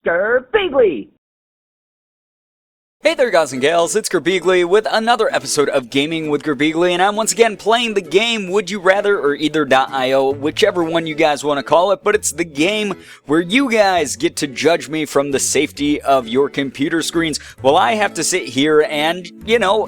Girbeagly! Hey there guys and gals, it's Girbeagly with another episode of Gaming with Girbeagly, and I'm once again playing the game Would You Rather or Either.io, whichever one you guys want to call it, but it's the game where you guys get to judge me from the safety of your computer screens while I have to sit here and,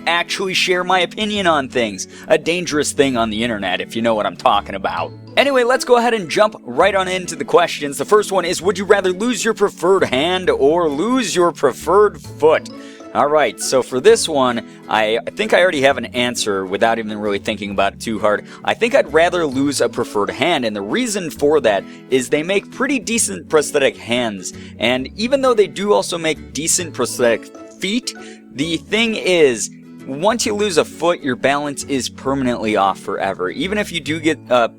actually share my opinion on things. A dangerous thing on the internet, if you know what I'm talking about. Anyway, let's go ahead and jump right on into the questions. The first one is, would you rather lose your preferred hand or lose your preferred foot? Alright, so for this one, I think I already have an answer without even really thinking about it too hard. I think I'd rather lose a preferred hand, and the reason for that is they make pretty decent prosthetic hands. And even though they do also make decent prosthetic feet, the thing is, once you lose a foot, your balance is permanently off forever. Even if you do get a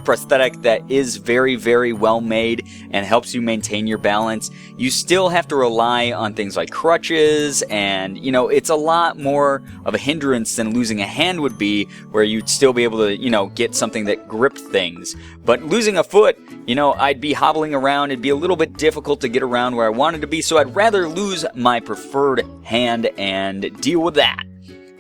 prosthetic that is very, very well made and helps you maintain your balance, you still have to rely on things like crutches, and, it's a lot more of a hindrance than losing a hand would be, where you'd still be able to, get something that gripped things. But losing a foot, I'd be hobbling around, it'd be a little bit difficult to get around where I wanted to be, so I'd rather lose my preferred hand and deal with that.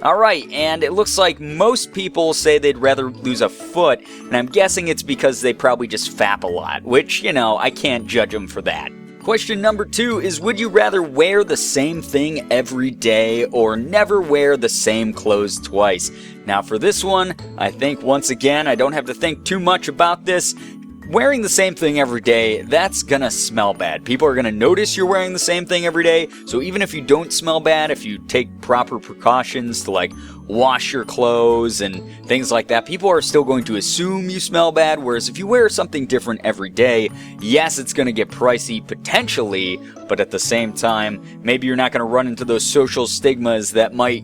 Alright, and it looks like most people say they'd rather lose a foot, and I'm guessing it's because they probably just fap a lot, which, I can't judge them for that. Question number 2 is, would you rather wear the same thing every day or never wear the same clothes twice? Now for this one, I think once again, I don't have to think too much about this. Wearing the same thing every day, that's gonna smell bad. People are gonna notice you're wearing the same thing every day, so even if you don't smell bad, if you take proper precautions to wash your clothes and things like that, people are still going to assume you smell bad, whereas if you wear something different every day, yes, it's gonna get pricey potentially, but at the same time, maybe you're not gonna run into those social stigmas that might,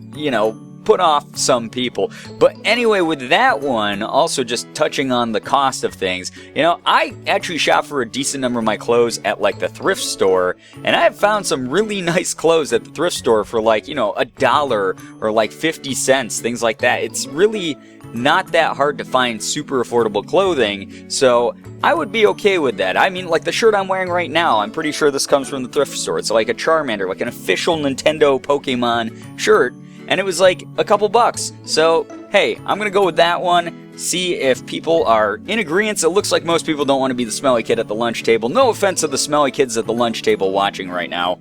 put off some people. But anyway, with that one, also just touching on the cost of things, I actually shop for a decent number of my clothes at the thrift store, and I have found some really nice clothes at the thrift store for $1 or 50 cents, things like that. It's really not that hard to find super affordable clothing, so I would be okay with that. I mean, the shirt I'm wearing right now, I'm pretty sure this comes from the thrift store. It's like a Charmander, an official Nintendo Pokemon shirt, and it was a couple bucks. So, hey, I'm gonna go with that one, see if people are in agreement. It looks like most people don't want to be the smelly kid at the lunch table. No offense to the smelly kids at the lunch table watching right now.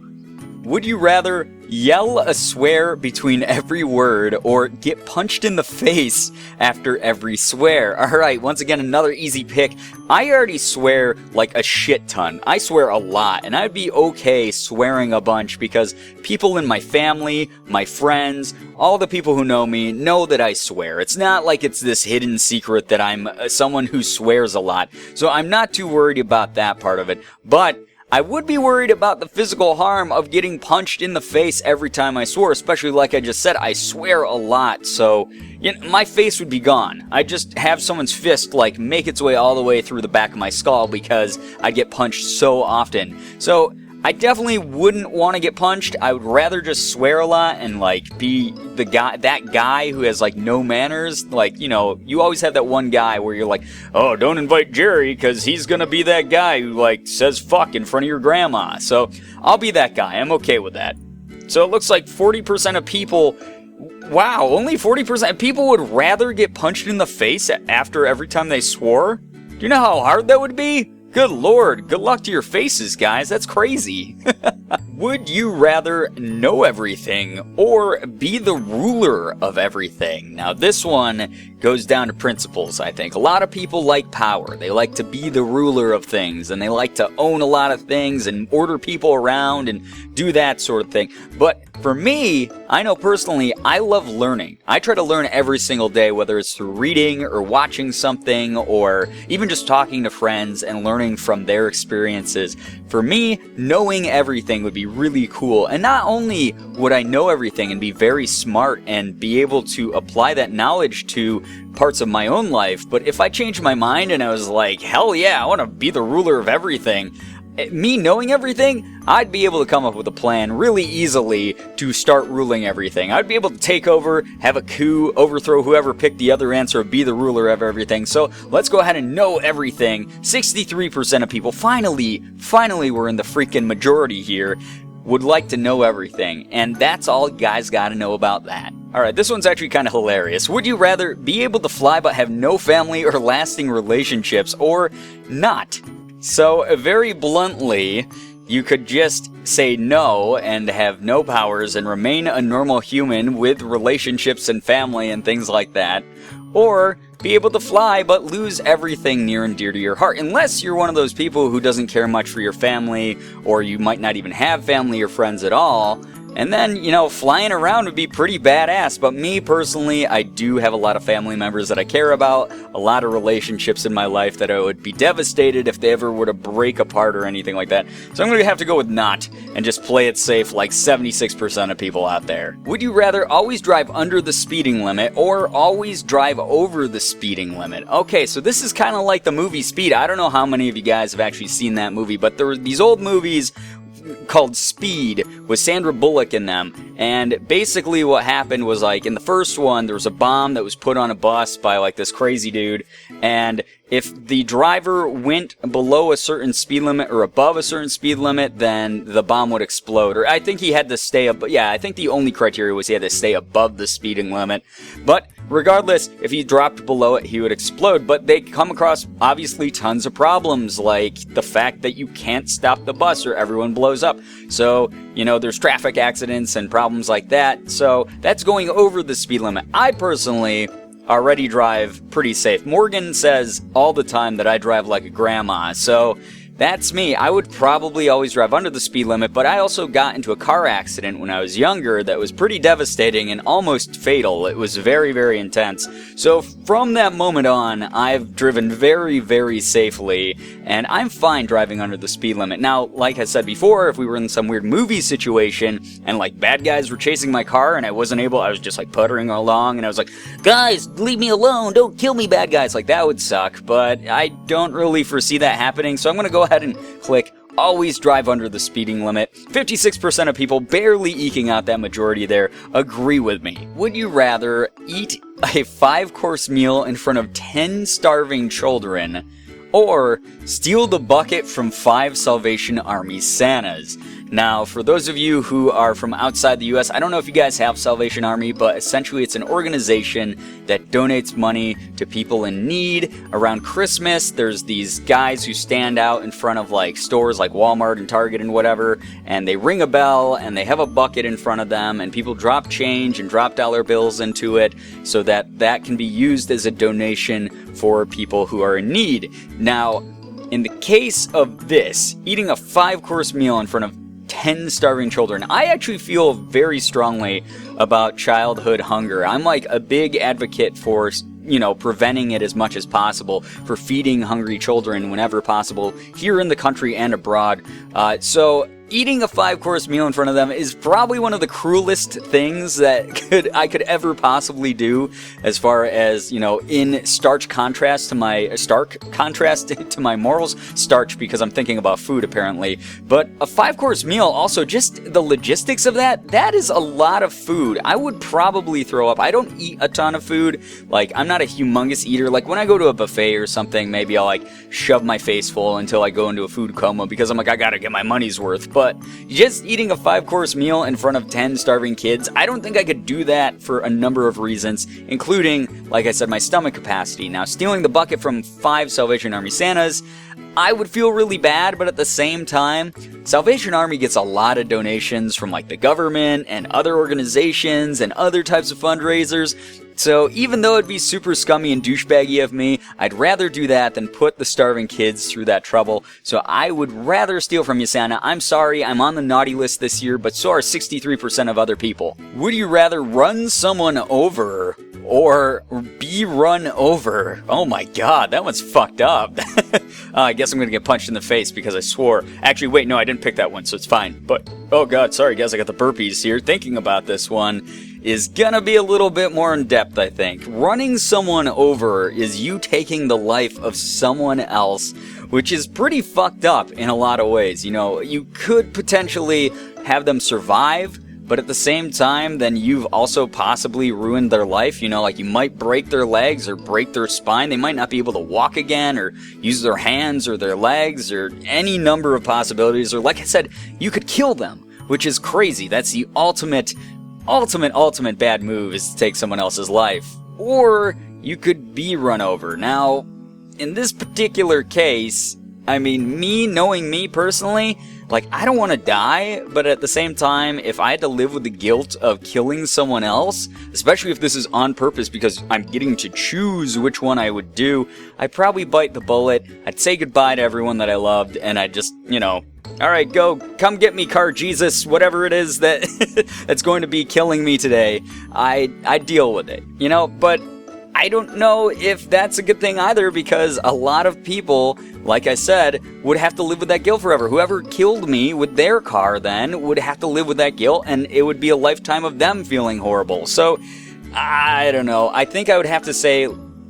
Would you rather yell a swear between every word or get punched in the face after every swear? Alright, once again, another easy pick. I already swear a shit ton. I swear a lot, and I'd be okay swearing a bunch because people in my family, my friends, all the people who know me know that I swear. It's not like it's this hidden secret that I'm someone who swears a lot, so I'm not too worried about that part of it. But I would be worried about the physical harm of getting punched in the face every time I swore, especially like I just said, I swear a lot, so my face would be gone. I'd just have someone's fist make its way all the way through the back of my skull because I'd get punched so often. So I definitely wouldn't want to get punched. I would rather just swear a lot and be that guy who has no manners. You always have that one guy where you're oh, don't invite Jerry because he's gonna be that guy who says fuck in front of your grandma. So I'll be that guy. I'm okay with that. So it looks like 40% of people, wow, only 40% of people would rather get punched in the face after every time they swore. Do you know how hard that would be? Good lord, good luck to your faces, guys. That's crazy. Would you rather know everything or be the ruler of everything? Now, this one goes down to principles, I think. A lot of people like power. They like to be the ruler of things, and they like to own a lot of things and order people around and do that sort of thing. But for me, I know personally, I love learning. I try to learn every single day, whether it's through reading or watching something or even just talking to friends and learning from their experiences. For me, knowing everything would be really cool. And not only would I know everything and be very smart and be able to apply that knowledge to parts of my own life, but if I changed my mind and I was hell yeah, I want to be the ruler of everything, me knowing everything, I'd be able to come up with a plan really easily to start ruling everything. I'd be able to take over, have a coup, overthrow whoever picked the other answer, be the ruler of everything. So let's go ahead and know everything. 63% of people, finally we're in the freaking majority here, would like to know everything, and that's all you guys gotta know about that. Alright, this one's actually kind of hilarious. Would you rather be able to fly but have no family or lasting relationships, or not? So, very bluntly, you could just say no and have no powers and remain a normal human with relationships and family and things like that, or be able to fly but lose everything near and dear to your heart, unless you're one of those people who doesn't care much for your family, or you might not even have family or friends at all. And then, you know, flying around would be pretty badass. But me, personally, I do have a lot of family members that I care about, a lot of relationships in my life that I would be devastated if they ever were to break apart or anything like that. So I'm going to have to go with not, and just play it safe like 76% of people out there. Would you rather always drive under the speeding limit, or always drive over the speeding limit? Okay, so this is kind of like the movie Speed. I don't know how many of you guys have actually seen that movie, but there were these old movies called Speed with Sandra Bullock in them, and basically what happened was, like, in the first one there was a bomb that was put on a bus by like this crazy dude, and if the driver went below a certain speed limit or above a certain speed limit, then the bomb would explode. Or I think he had to stay up. Yeah, I think the only criteria was he had to stay above the speeding limit. But regardless, if he dropped below it, he would explode. But they come across, obviously, tons of problems, like the fact that you can't stop the bus or everyone blows up. So, you know, there's traffic accidents and problems like that. So that's going over the speed limit. I personally already drive pretty safe. Morgan says all the time that I drive like a grandma, so that's me. I would probably always drive under the speed limit, but I also got into a car accident when I was younger that was pretty devastating and almost fatal. It was very, very intense. So from that moment on, I've driven very, very safely, and I'm fine driving under the speed limit. Now, like I said before, if we were in some weird movie situation and like bad guys were chasing my car and I was just like puttering along and I was like, guys, leave me alone, don't kill me, bad guys, like that would suck, but I don't really foresee that happening, so I'm gonna go ahead and click always drive under the speeding limit. 56% of people, barely eking out that majority there, agree with me. Would you rather eat a 5-course meal in front of 10 starving children, or steal the bucket from 5 Salvation Army Santas? Now, for those of you who are from outside the US, I don't know if you guys have Salvation Army, but essentially it's an organization that donates money to people in need. Around Christmas, there's these guys who stand out in front of like stores like Walmart and Target and whatever, and they ring a bell and they have a bucket in front of them, and people drop change and drop dollar bills into it so that that can be used as a donation for people who are in need. Now, in the case of this, eating a 5-course meal in front of 10 starving children, I actually feel very strongly about childhood hunger. I'm like a big advocate for, you know, preventing it as much as possible, for feeding hungry children whenever possible, here in the country and abroad. So eating a 5-course meal in front of them is probably one of the cruelest things that I could ever possibly do, as far as, you know, in stark contrast to my morals. Starch, because I'm thinking about food, apparently. But a 5-course meal, also, just the logistics of that is a lot of food. I would probably throw up. I don't eat a ton of food. Like, I'm not a humongous eater. Like, when I go to a buffet or something, maybe I'll, like, shove my face full until I go into a food coma, because I'm like, I gotta get my money's worth. But just eating a 5-course meal in front of 10 starving kids, I don't think I could do that for a number of reasons, including, like I said, my stomach capacity. Now, stealing the bucket from 5 Salvation Army Santas, I would feel really bad, but at the same time, Salvation Army gets a lot of donations from like the government and other organizations and other types of fundraisers. So even though it'd be super scummy and douchebaggy of me, I'd rather do that than put the starving kids through that trouble. So I would rather steal from you, Santa. I'm sorry, I'm on the naughty list this year, but so are 63% of other people. Would you rather run someone over or be run over? Oh my god, that one's fucked up. I guess I'm gonna get punched in the face because I swore. Actually, wait, no, I didn't pick that one, so it's fine. But, oh god, sorry guys, I got the burpees here. Thinking about this one is gonna be a little bit more in depth, I think. Running someone over is you taking the life of someone else which is pretty fucked up in a lot of ways. You know, you could potentially have them survive, but at the same time, then you've also possibly ruined their life. You know, like you might break their legs or break their spine. They might not be able to walk again or use their hands or their legs or any number of possibilities. Or like I said, you could kill them, which is crazy. That's the ultimate bad move, is to take someone else's life. Or you could be run over. Now, in this particular case, I mean, knowing me personally, like, I don't want to die, but at the same time, if I had to live with the guilt of killing someone else, especially if this is on purpose because I'm getting to choose which one I would do, I'd probably bite the bullet, I'd say goodbye to everyone that I loved, and I'd just, you know, alright, come get me, car Jesus, whatever it is that that's going to be killing me today, I deal with it, you know, but I don't know if that's a good thing either, because a lot of people, like I said, would have to live with that guilt forever. Whoever killed me with their car then would have to live with that guilt, and it would be a lifetime of them feeling horrible. So, I don't know. I think I would have to say,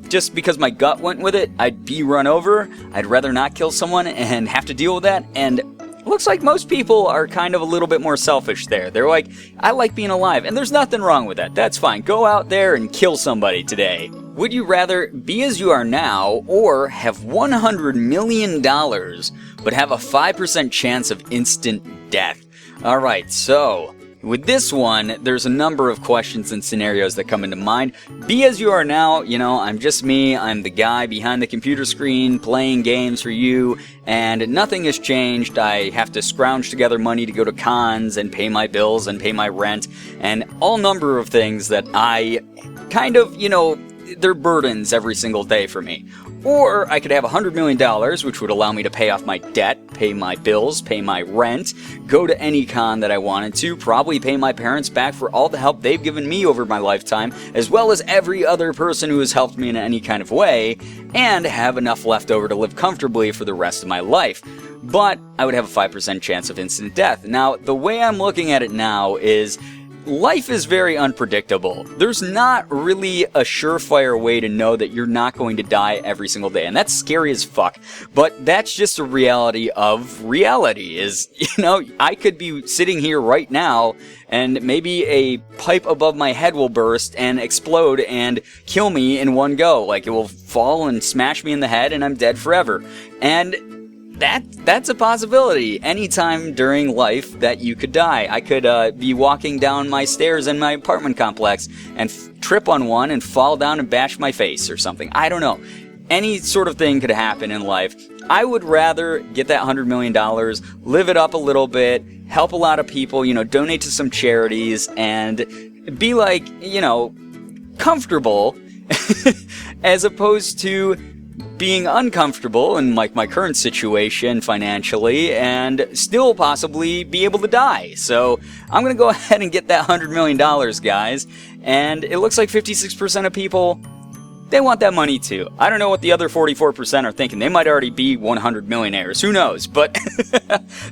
just because my gut went with it, I'd be run over. I'd rather not kill someone and have to deal with that, and looks like most people are kind of a little bit more selfish there. They're like, I like being alive, and there's nothing wrong with that. That's fine. Go out there and kill somebody today. Would you rather be as you are now, or have $100 million, but have a 5% chance of instant death? Alright, so with this one, there's a number of questions and scenarios that come into mind. Be as you are now, you know, I'm just me, I'm the guy behind the computer screen playing games for you, and nothing has changed. I have to scrounge together money to go to cons and pay my bills and pay my rent, and all number of things that I kind of, you know, they're burdens every single day for me. Or I could have $100 million, which would allow me to pay off my debt, pay my bills, pay my rent, go to any con that I wanted to, probably pay my parents back for all the help they've given me over my lifetime, as well as every other person who has helped me in any kind of way, and have enough left over to live comfortably for the rest of my life. But I would have a 5% chance of instant death. Now, the way I'm looking at it now is, life is very unpredictable. There's not really a surefire way to know that you're not going to die every single day, and that's scary as fuck. But that's just a reality of reality, is, you know, I could be sitting here right now, and maybe a pipe above my head will burst and explode and kill me in one go. Like, it will fall and smash me in the head, and I'm dead forever. And that's a possibility. Anytime during life that you could die. I could be walking down my stairs in my apartment complex and trip on one and fall down and bash my face or something. I don't know. Any sort of thing could happen in life. I would rather get that $100 million, live it up a little bit, help a lot of people, you know, donate to some charities, and be like, you know, comfortable as opposed to being uncomfortable in like my current situation financially and still possibly be able to die. So I'm going to go ahead and get that $100 million, guys. And it looks like 56% of people, they want that money too. I don't know what the other 44% are thinking. They might already be 100 millionaires. Who knows? But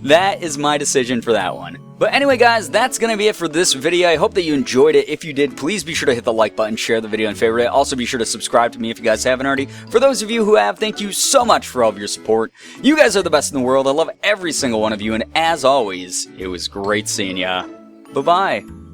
that is my decision for that one. But anyway, guys, that's going to be it for this video. I hope that you enjoyed it. If you did, please be sure to hit the like button, share the video, and favorite it. Also, be sure to subscribe to me if you guys haven't already. For those of you who have, thank you so much for all of your support. You guys are the best in the world. I love every single one of you. And as always, it was great seeing ya. Bye-bye.